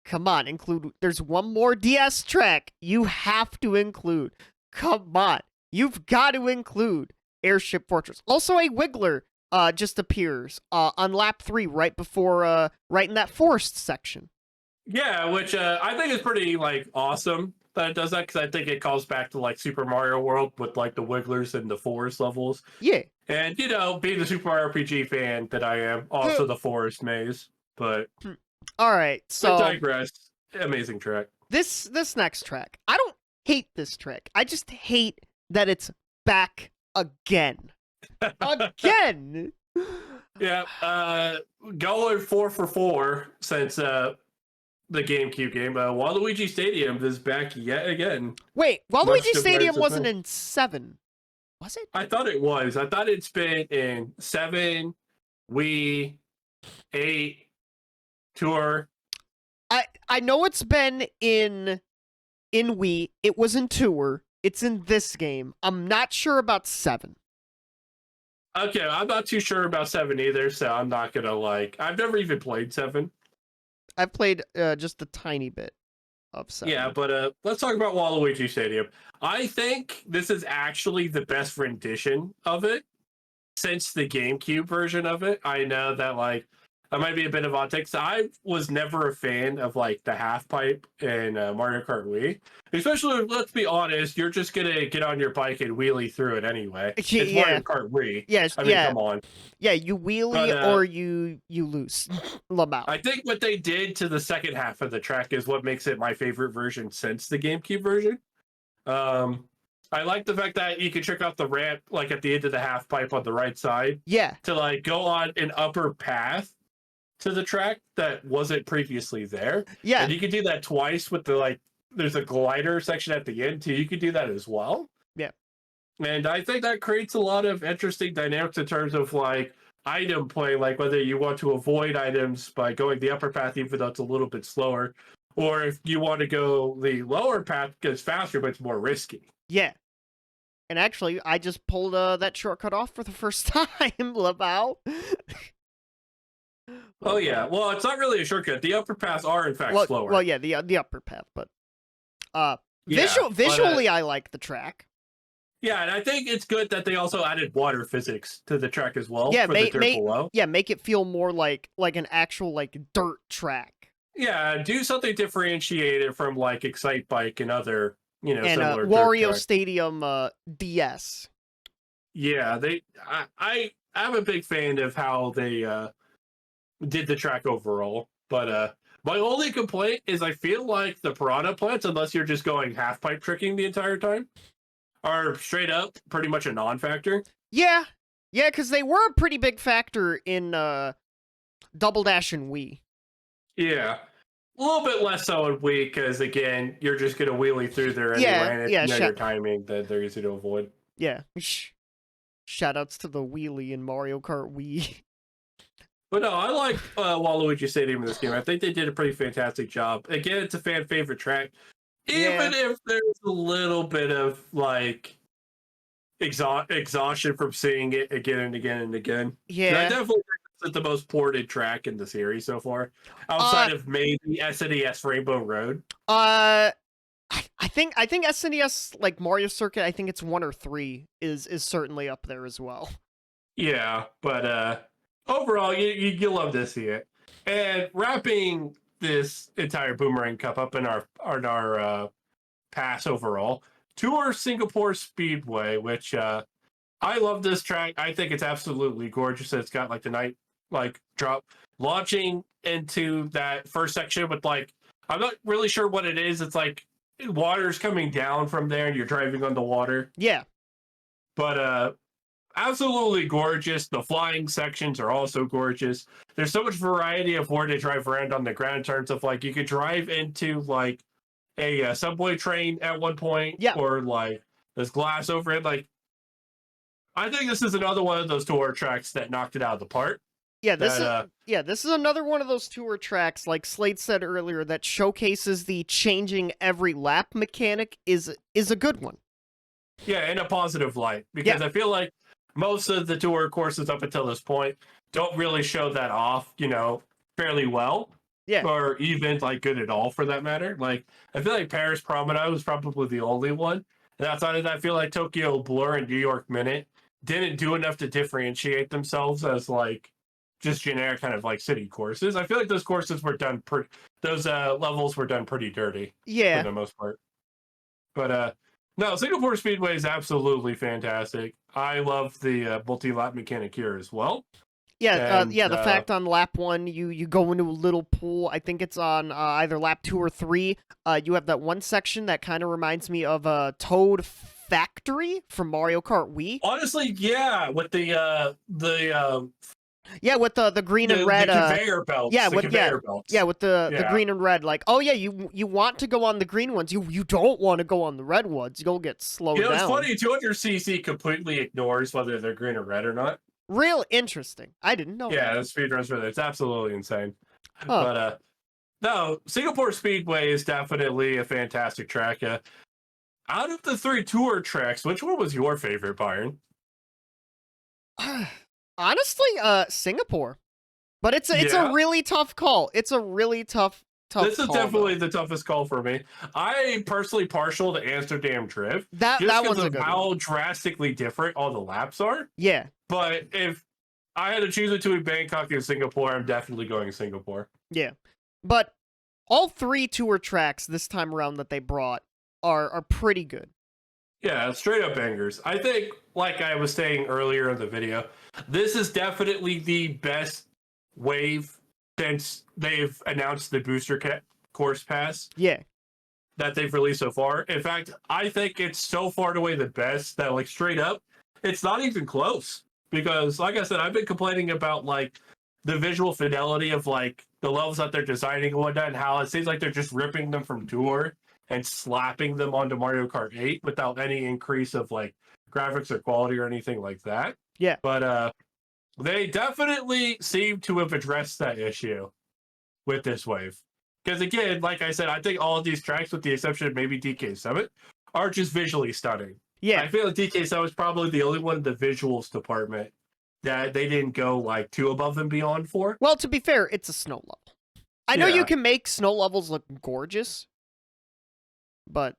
Speaker 2: Come on, include. There's one more DS track you have to include. Come on. You've got to include Airship Fortress. Also, a Wiggler just appears on lap 3 right before, right in that forest section.
Speaker 1: Yeah, which I think is pretty like awesome that it does that, because I think it calls back to like Super Mario World with like the Wigglers and the forest levels.
Speaker 2: Yeah.
Speaker 1: And being the Super Mario RPG fan that I am, also the forest maze. But
Speaker 2: all right, so
Speaker 1: I digress. Amazing track.
Speaker 2: This next track, I don't hate this track. I just hate that it's back again. Again.
Speaker 1: Yeah, going 4 for 4 since the GameCube game. Waluigi Stadium is back yet again.
Speaker 2: Wait, Waluigi Stadium wasn't in 7, was it?
Speaker 1: I thought it was. I thought it's been in 7, Wii, 8, Tour.
Speaker 2: I know it's been in Wii. It was in Tour. It's in this game. I'm not sure about 7.
Speaker 1: Okay, I'm not too sure about 7 either, so I'm not gonna like. I've never even played 7.
Speaker 2: I've played just a tiny bit of 7.
Speaker 1: Yeah, but let's talk about Waluigi Stadium. I think this is actually the best rendition of it since the GameCube version of it. I know that like that might be a bit of odd take. So I was never a fan of like the half pipe in Mario Kart Wii. Especially, let's be honest, you're just gonna get on your bike and wheelie through it anyway. It's Mario Kart Wii.
Speaker 2: Yes,
Speaker 1: I mean, come on.
Speaker 2: Yeah, you wheelie or you lose. Lamau.
Speaker 1: I think what they did to the second half of the track is what makes it my favorite version since the GameCube version. I like the fact that you can check out the ramp like at the end of the half pipe on the right side.
Speaker 2: Yeah.
Speaker 1: To like go on an upper path to the track that wasn't previously there.
Speaker 2: Yeah.
Speaker 1: And you can do that twice with the like there's a glider section at the end too. You can do that as well.
Speaker 2: Yeah.
Speaker 1: And I think that creates a lot of interesting dynamics in terms of like item play, like whether you want to avoid items by going the upper path even though it's a little bit slower, or if you want to go the lower path because faster but it's more risky.
Speaker 2: Yeah. And actually, I just pulled that shortcut off for the first time, Lamau.
Speaker 1: Oh yeah, well it's not really a shortcut. The upper paths are in fact slower.
Speaker 2: Well, yeah, the upper path, but visually, I like the track.
Speaker 1: Yeah, and I think it's good that they also added water physics to the track as well.
Speaker 2: Yeah,
Speaker 1: for the dirt below.
Speaker 2: Yeah, make it feel more like an actual like dirt track.
Speaker 1: Yeah, do something differentiated from like Excite Bike and other similar
Speaker 2: Wario Stadium DS.
Speaker 1: Yeah, I'm a big fan of how they did the track overall, but my only complaint is I feel like the piranha plants, unless you're just going half pipe tricking the entire time, are straight up pretty much a non-factor.
Speaker 2: Yeah, because they were a pretty big factor in Double Dash and Wii.
Speaker 1: Yeah, a little bit less so in Wii because again, you're just gonna wheelie through there anyway, and you know your timing that they're easy to avoid.
Speaker 2: Yeah, shoutouts to the wheelie in Mario Kart Wii.
Speaker 1: But no, I like Waluigi Stadium in this game. I think they did a pretty fantastic job. Again, it's a fan favorite track. Even if there's a little bit of like exhaustion from seeing it again and again and again.
Speaker 2: Yeah,
Speaker 1: I definitely think this is the most ported track in the series so far, outside of maybe SNES Rainbow Road.
Speaker 2: I think SNES like Mario Circuit. I think it's 1 or 3 is certainly up there as well.
Speaker 1: Yeah, but overall, you love to see it. And wrapping this entire Boomerang Cup up in our pass overall, Tour Singapore Speedway, which I love this track. I think it's absolutely gorgeous. It's got like the night like drop launching into that first section with like I'm not really sure what it is. It's like water's coming down from there and you're driving on the water.
Speaker 2: Yeah.
Speaker 1: But absolutely gorgeous. The flying sections are also gorgeous. There's so much variety of where to drive around on the ground in terms of like you could drive into like a subway train at one point, or like there's glass over it. Like I think this is another one of those tour tracks that knocked it out of the park.
Speaker 2: Yeah, this is another one of those tour tracks, like Slade said earlier, that showcases the changing every lap mechanic is a good one.
Speaker 1: Yeah, in a positive light, because I feel like most of the tour courses up until this point don't really show that off, fairly well.
Speaker 2: Yeah.
Speaker 1: or even like good at all for that matter. Like I feel like Paris Promenade was probably the only one. And outside of that, I feel like Tokyo Blur and New York Minute didn't do enough to differentiate themselves as like just generic kind of like city courses. I feel like those courses were done those levels were done pretty dirty for
Speaker 2: Yeah.
Speaker 1: the most part. But no, Singapore Speedway is absolutely fantastic. I love the multi-lap mechanic here as well.
Speaker 2: Yeah,
Speaker 1: And
Speaker 2: the fact on lap 1, you go into a little pool. I think it's on either lap 2 or 3. You have that one section that kind of reminds me of a Toad Factory from Mario Kart Wii.
Speaker 1: honestly, yeah, with the
Speaker 2: Yeah, with the green and red.
Speaker 1: the conveyor belts.
Speaker 2: Yeah,
Speaker 1: the
Speaker 2: with
Speaker 1: conveyor belts.
Speaker 2: yeah, with the
Speaker 1: Yeah.
Speaker 2: green and red. Like, oh yeah, you want to go on the green ones. You don't want to go on the red ones. You'll get slowed
Speaker 1: You know, it's
Speaker 2: down.
Speaker 1: funny. 200cc completely ignores whether they're green or red or not.
Speaker 2: Real interesting. I didn't know.
Speaker 1: Yeah, the speedruns for that. It's absolutely insane.
Speaker 2: Huh.
Speaker 1: But no, Singapore Speedway is definitely a fantastic track. Out of the 3 tour tracks, which one was your favorite, Byron?
Speaker 2: Honestly, Singapore. But it's a
Speaker 1: Yeah.
Speaker 2: really tough call. It's a really tough
Speaker 1: This is
Speaker 2: call,
Speaker 1: definitely
Speaker 2: though.
Speaker 1: the toughest call for me. I personally partial to Amsterdam Drift.
Speaker 2: That
Speaker 1: just
Speaker 2: one's
Speaker 1: because
Speaker 2: a
Speaker 1: of
Speaker 2: good
Speaker 1: how
Speaker 2: one.
Speaker 1: drastically different all the laps are.
Speaker 2: Yeah.
Speaker 1: But if I had to choose between Bangkok and Singapore, I'm definitely going Singapore.
Speaker 2: Yeah. But all 3 tour tracks this time around that they brought are pretty good.
Speaker 1: Yeah, straight up bangers. I think, like I was saying earlier in the video, this is definitely the best wave since they've announced the booster course pass
Speaker 2: Yeah.
Speaker 1: that they've released so far. In fact, I think it's so far and away the best that, like, straight up, it's not even close. Because, like I said, I've been complaining about, like, the visual fidelity of, like, the levels that they're designing and whatnot, and how it seems like they're just ripping them from Tour and slapping them onto Mario Kart 8 without any increase of, like, graphics or quality or anything like that.
Speaker 2: Yeah.
Speaker 1: But they definitely seem to have addressed that issue with this wave. Because again, like I said, I think all of these tracks, with the exception of maybe DK Summit, are just visually stunning.
Speaker 2: Yeah.
Speaker 1: I feel like DK Summit is probably the only one in the visuals department that they didn't go like too above and beyond for.
Speaker 2: Well, to be fair, it's a snow level. I know
Speaker 1: Yeah.
Speaker 2: you can make snow levels look gorgeous, but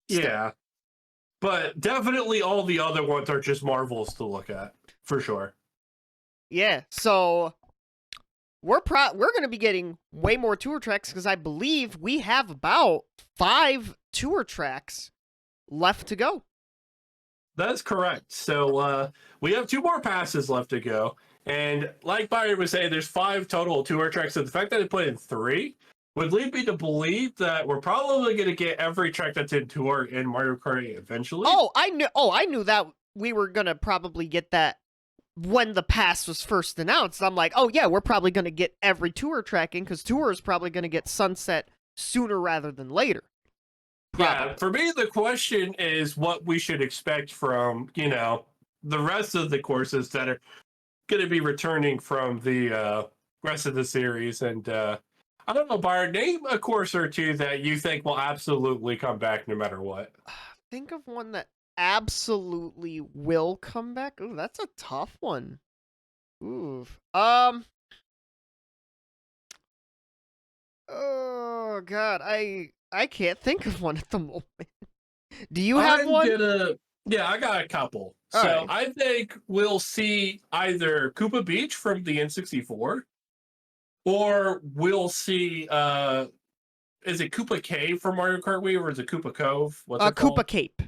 Speaker 2: still.
Speaker 1: Yeah. But definitely all the other ones are just marvels to look at, for sure.
Speaker 2: Yeah, so we're going to be getting way more tour tracks because I believe we have about 5 tour tracks left to go.
Speaker 1: That's correct. So we have 2 more passes left to go. And like Byron was saying, there's 5 total tour tracks. So the fact that they put in 3 would lead me to believe that we're probably going to get every track that's in Tour in Mario Kart 8 eventually.
Speaker 2: Oh, I knew that we were going to probably get that when the pass was first announced. I'm like, oh yeah, we're probably going to get every tour tracking because Tour is probably going to get sunset sooner rather than later.
Speaker 1: Yeah, for me, the question is what we should expect from, you know, the rest of the courses that are going to be returning from the rest of the series. And I don't know, Byron, name a course or 2 that you think will absolutely come back no matter what.
Speaker 2: Think of one that absolutely will come back. Ooh, that's a tough one. Ooh. Oh god, I can't think of one at the moment. Do you have one?
Speaker 1: Yeah, I got a couple.
Speaker 2: All
Speaker 1: so
Speaker 2: right.
Speaker 1: I think we'll see either Koopa Beach from the N64, or we'll see is it Koopa Cave from Mario Kart Wii, or is it Koopa Cove? What's it called?
Speaker 2: Koopa Cape.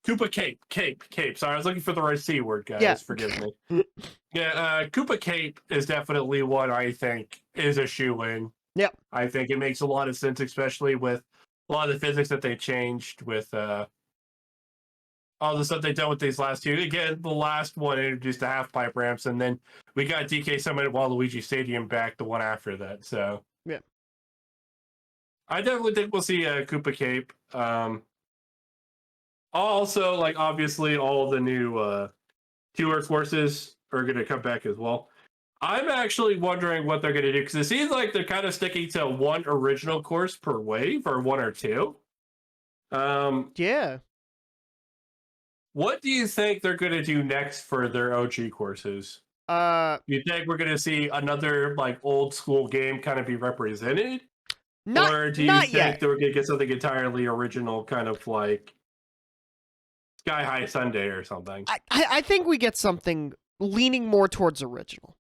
Speaker 1: Koopa Cape. Sorry, I was looking for the right C word, guys.
Speaker 2: Yeah.
Speaker 1: Forgive me. Yeah, Koopa Cape is definitely one I think is a shoe-in.
Speaker 2: Yep.
Speaker 1: I think it makes a lot of sense, especially with a lot of the physics that they changed with all the stuff they've done with these last 2. Again, the last one introduced the half-pipe ramps, and then we got DK Summit at Waluigi Stadium back the one after that. So
Speaker 2: yeah,
Speaker 1: I definitely think we'll see Koopa Cape. Also, like, obviously, all the new tour courses are going to come back as well. I'm actually wondering what they're going to do, because it seems like they're kind of sticking to one original course per wave, or 1 or 2.
Speaker 2: Yeah.
Speaker 1: What do you think they're going to do next for their OG courses? You think we're gonna see another like old school game kind of be represented, or do you
Speaker 2: not
Speaker 1: think
Speaker 2: yet.
Speaker 1: that we're gonna get something entirely original, kind of like Sky High Sunday or something?
Speaker 2: I think we get something leaning more towards original.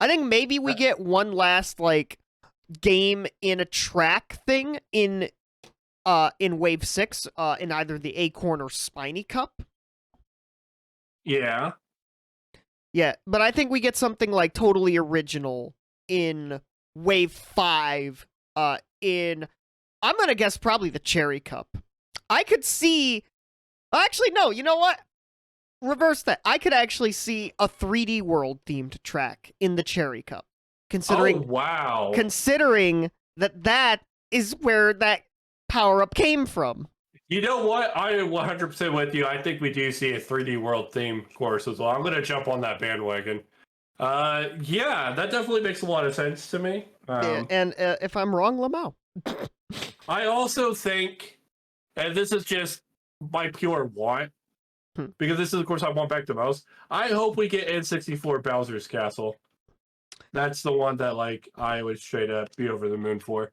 Speaker 2: I think maybe we get one last like game in a track thing in Wave 6 in either the Acorn or Spiny Cup.
Speaker 1: Yeah.
Speaker 2: Yeah, but I think we get something like totally original in Wave 5 in I'm going to guess probably the Cherry Cup. I could see actually no, you know what? Reverse that. I could actually see a 3D World themed track in the Cherry Cup. Considering
Speaker 1: wow.
Speaker 2: Considering that is where that power up came from.
Speaker 1: You know what? I am 100% with you. I think we do see a 3D World theme course as well. I'm going to jump on that bandwagon. Yeah, that definitely makes a lot of sense to me.
Speaker 2: And if I'm wrong, Lamau.
Speaker 1: I also think, and this is just my pure want, because this is, of course, I want back the most. I hope we get N64 Bowser's Castle. That's the one that, like, I would straight up be over the moon for.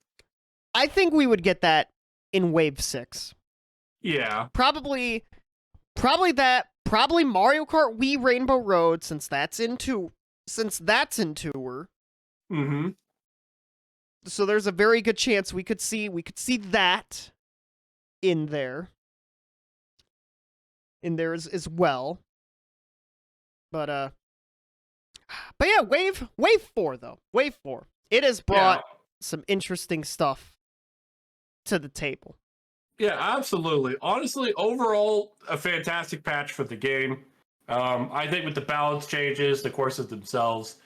Speaker 2: I think we would get that in Wave 6.
Speaker 1: Yeah.
Speaker 2: Probably Mario Kart Wii Rainbow Road, since that's in tour.
Speaker 1: Mm-hmm.
Speaker 2: So there's a very good chance we could see that in there. In there as well. But yeah, Wave 4 though. Wave 4. It has brought some interesting stuff to the table.
Speaker 1: Yeah, absolutely. Honestly, overall, a fantastic patch for the game. I think with the balance changes, the courses themselves,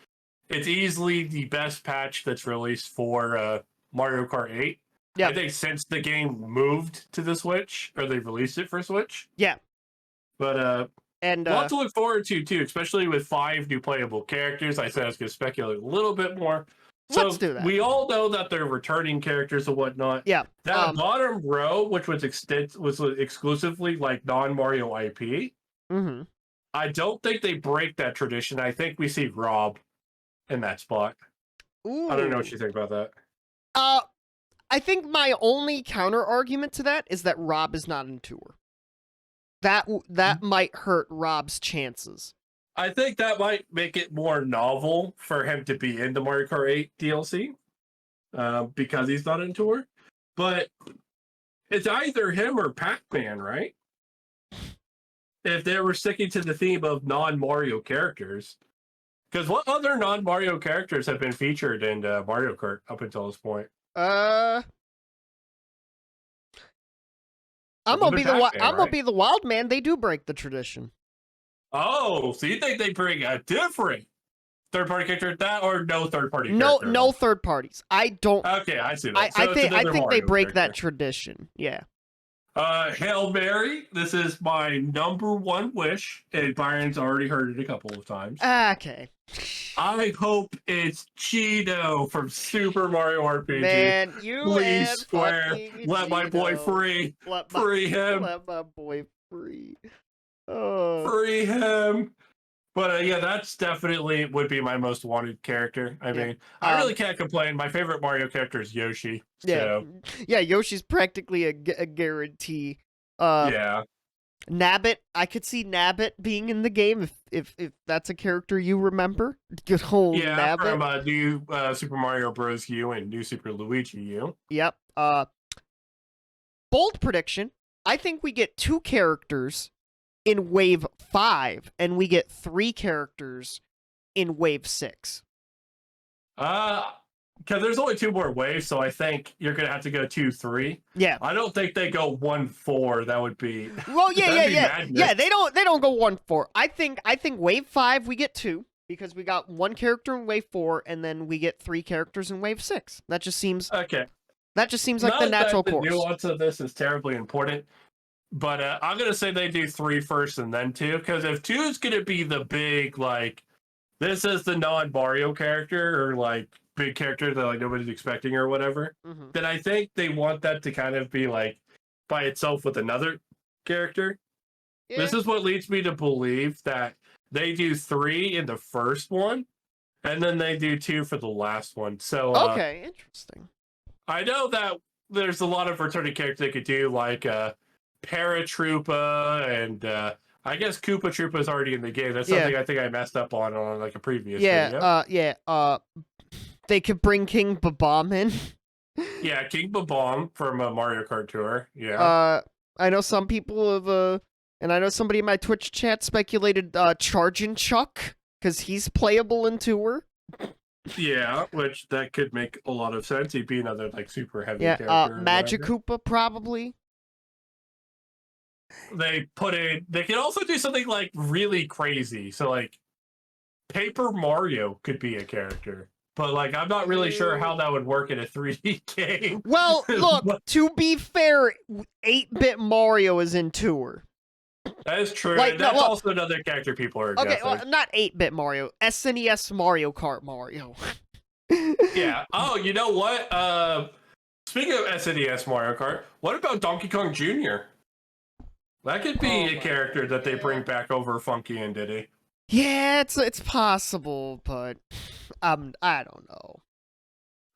Speaker 1: it's easily the best patch that's released for Mario Kart 8. Yeah. I think since the game moved to the Switch, or they released it for Switch.
Speaker 2: Yeah.
Speaker 1: But and lots to look forward to too, especially with 5 new playable characters. I said I was going to speculate a little bit more. So
Speaker 2: let's do that.
Speaker 1: We all know that they're returning characters and whatnot.
Speaker 2: Yeah.
Speaker 1: That bottom row, which was exclusively like non-Mario IP.
Speaker 2: Mm-hmm.
Speaker 1: I don't think they break that tradition. I think we see Rob in that spot.
Speaker 2: Ooh.
Speaker 1: I don't know what you think about that.
Speaker 2: I think my only counter argument to that is that Rob is not in tour. That might hurt Rob's chances.
Speaker 1: I think that might make it more novel for him to be in the Mario Kart 8 DLC because he's not in tour. But it's either him or Pac-Man, right? If they were sticking to the theme of non-Mario characters. Because what other non-Mario characters have been featured in Mario Kart up until this point?
Speaker 2: I'm gonna be the wild man. They do break the tradition.
Speaker 1: Oh, so you think they bring a different third-party character at that, or no third-party character?
Speaker 2: No third parties. I don't.
Speaker 1: Okay, I see that.
Speaker 2: I think they break that tradition. Yeah.
Speaker 1: Hail Mary, this is my number one wish, and Byron's already heard it a couple of times.
Speaker 2: Okay.
Speaker 1: I hope it's Cheeto from Super Mario RPG.
Speaker 2: Man, you
Speaker 1: please, Square, let
Speaker 2: Cheeto.
Speaker 1: My boy free. Free him.
Speaker 2: Let my boy free.
Speaker 1: Oh. Free him. But yeah, that's definitely would be my most wanted character. I mean, I really can't complain. My favorite Mario character is Yoshi. So.
Speaker 2: Yeah, Yoshi's practically a guarantee.
Speaker 1: Yeah.
Speaker 2: Nabbit, I could see Nabbit being in the game if that's a character you remember. Good old Nabbit.
Speaker 1: From New Super Mario Bros. U and New Super Luigi U.
Speaker 2: Yep. Bold prediction. I think we get 2 characters in Wave 5, and we get 3 characters in Wave 6.
Speaker 1: Because there's only 2 more waves, so I think you're gonna have to go 2-3.
Speaker 2: Yeah.
Speaker 1: I don't think they go 1-4. That would be
Speaker 2: yeah. They don't go 1-4. I think Wave 5 we get 2 because we got 1 character in Wave 4, and then we get 3 characters in Wave 6. That just seems
Speaker 1: okay.
Speaker 2: That just seems like the natural course.
Speaker 1: The nuance of this is terribly important. But I'm going to say they do 3 first and then 2, because if 2 is going to be the big, like, this is the non-Mario character, or, like, big character that, like, nobody's expecting or whatever, then I think they want that to kind of be, like, by itself with another character. Yeah. This is what leads me to believe that they do 3 in the first one, and then they do 2 for the last one. So
Speaker 2: Okay, interesting.
Speaker 1: I know that there's a lot of returning characters they could do, like Paratroopa, and I guess Koopa Troopa is already in the game. That's something I think I messed up on like a previous video.
Speaker 2: They could bring King Babam in.
Speaker 1: Yeah, King Babam from Mario Kart Tour. Yeah.
Speaker 2: I know some people have, and I know somebody in my Twitch chat speculated Chargin' Chuck, because he's playable in Tour.
Speaker 1: Yeah, which that could make a lot of sense. He'd be another like super heavy character.
Speaker 2: Magic Koopa probably.
Speaker 1: They could also do something like really crazy. So like Paper Mario could be a character. But like I'm not really sure how that would work in a 3D game.
Speaker 2: Well, look, to be fair, 8-bit Mario is in Tour.
Speaker 1: That is true.
Speaker 2: Like,
Speaker 1: That's also another character people are guessing.
Speaker 2: Well, not 8-bit Mario. SNES Mario Kart Mario.
Speaker 1: Yeah. Oh, you know what? Speaking of SNES Mario Kart, what about Donkey Kong Jr.? That could be a character that they bring back over Funky and Diddy.
Speaker 2: Yeah, it's possible, but I don't know.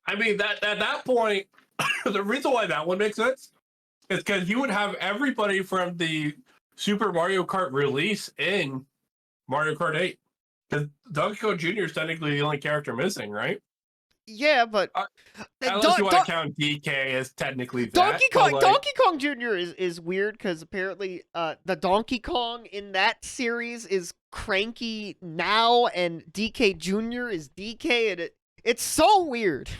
Speaker 1: I mean, at that point, the reason why that one makes sense is because you would have everybody from the Super Mario Kart release in Mario Kart 8. Because Donkey Kong Jr. is technically the only character missing, right?
Speaker 2: Yeah, but
Speaker 1: unless you want to count DK as technically that.
Speaker 2: Donkey Kong Jr. is weird because apparently the Donkey Kong in that series is Cranky now, and DK Jr. is DK, and it's so weird.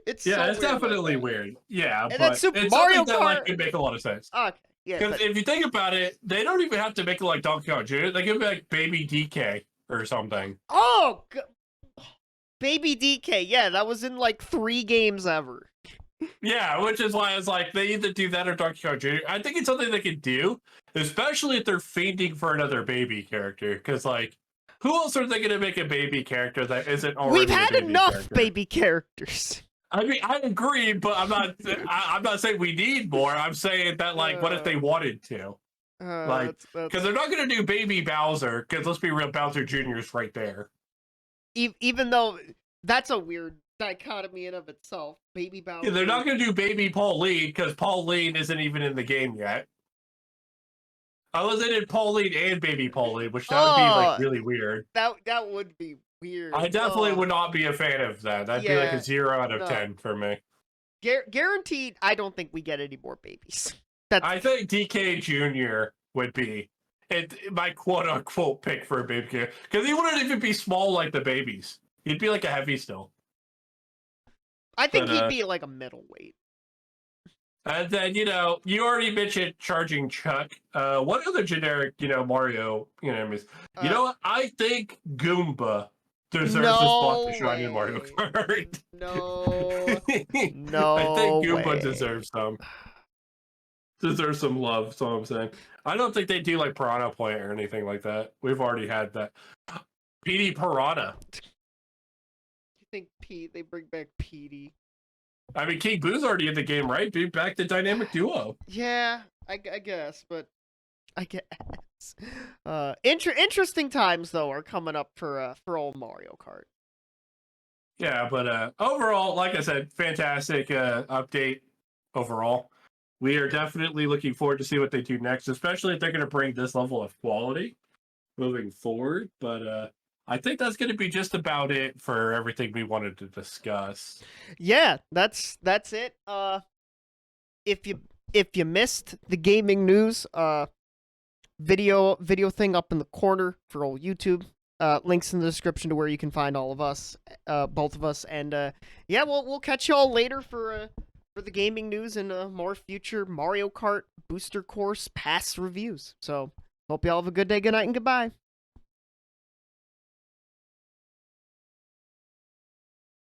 Speaker 2: It's
Speaker 1: definitely weird. Yeah,
Speaker 2: and
Speaker 1: but
Speaker 2: Super
Speaker 1: it's
Speaker 2: Mario
Speaker 1: something
Speaker 2: Kart
Speaker 1: that like could make a lot of sense.
Speaker 2: Okay, yeah.
Speaker 1: Because if you think about it, they don't even have to make it like Donkey Kong Jr. They could be like Baby DK or something.
Speaker 2: Oh, Baby DK, yeah, that was in like 3 games ever.
Speaker 1: Yeah, which is why it's like they either do that or Donkey Kong Jr. I think it's something they could do, especially if they're fiending for another baby character. Because like, who else are they going to make a baby character that isn't already?
Speaker 2: We've had enough baby characters.
Speaker 1: I mean, I agree, but I'm not. I'm not saying we need more. I'm saying that like, what if they wanted to? Like, because they're not going to do Baby Bowser. Because let's be real, Bowser Jr. is right there.
Speaker 2: Even though that's a weird dichotomy in of itself, Baby Bowser.
Speaker 1: Yeah, they're not going to do Baby Pauline because Pauline isn't even in the game yet. Unless they did Pauline and Baby Pauline, which that would be like really weird.
Speaker 2: That would be weird.
Speaker 1: I definitely would not be a fan of that. That'd be like a 0 out of 10 for me.
Speaker 2: Guaranteed, I don't think we get any more babies.
Speaker 1: I think DK Jr. would be my quote-unquote pick for a baby character. Because he wouldn't even be small like the babies. He'd be like a heavy still.
Speaker 2: I think he'd be like a middleweight.
Speaker 1: And then, you already mentioned Charging Chuck. What other generic, Mario, enemies? You know what? I think Goomba deserves a spot to shine in Mario Kart.
Speaker 2: No.
Speaker 1: I think Goomba deserves some love, that's all I'm saying. I don't think they do like Piranha Plant or anything like that. We've already had that. Petey Piranha.
Speaker 2: You think they bring back Petey?
Speaker 1: I mean, King Boo's already in the game, right? Dude, back to Dynamic Duo.
Speaker 2: Yeah, I guess, but I guess. Interesting times though are coming up for old Mario Kart.
Speaker 1: Yeah, but overall, like I said, fantastic update overall. We are definitely looking forward to see what they do next, especially if they're going to bring this level of quality moving forward. But I think that's going to be just about it for everything we wanted to discuss.
Speaker 2: Yeah, that's it. If you missed the gaming news, video thing up in the corner for old YouTube. Links in the description to where you can find all of us, both of us, and yeah, we'll catch y'all later for the gaming news and more future Mario Kart Booster Course Pass reviews. So hope y'all have a good day, good night, and goodbye.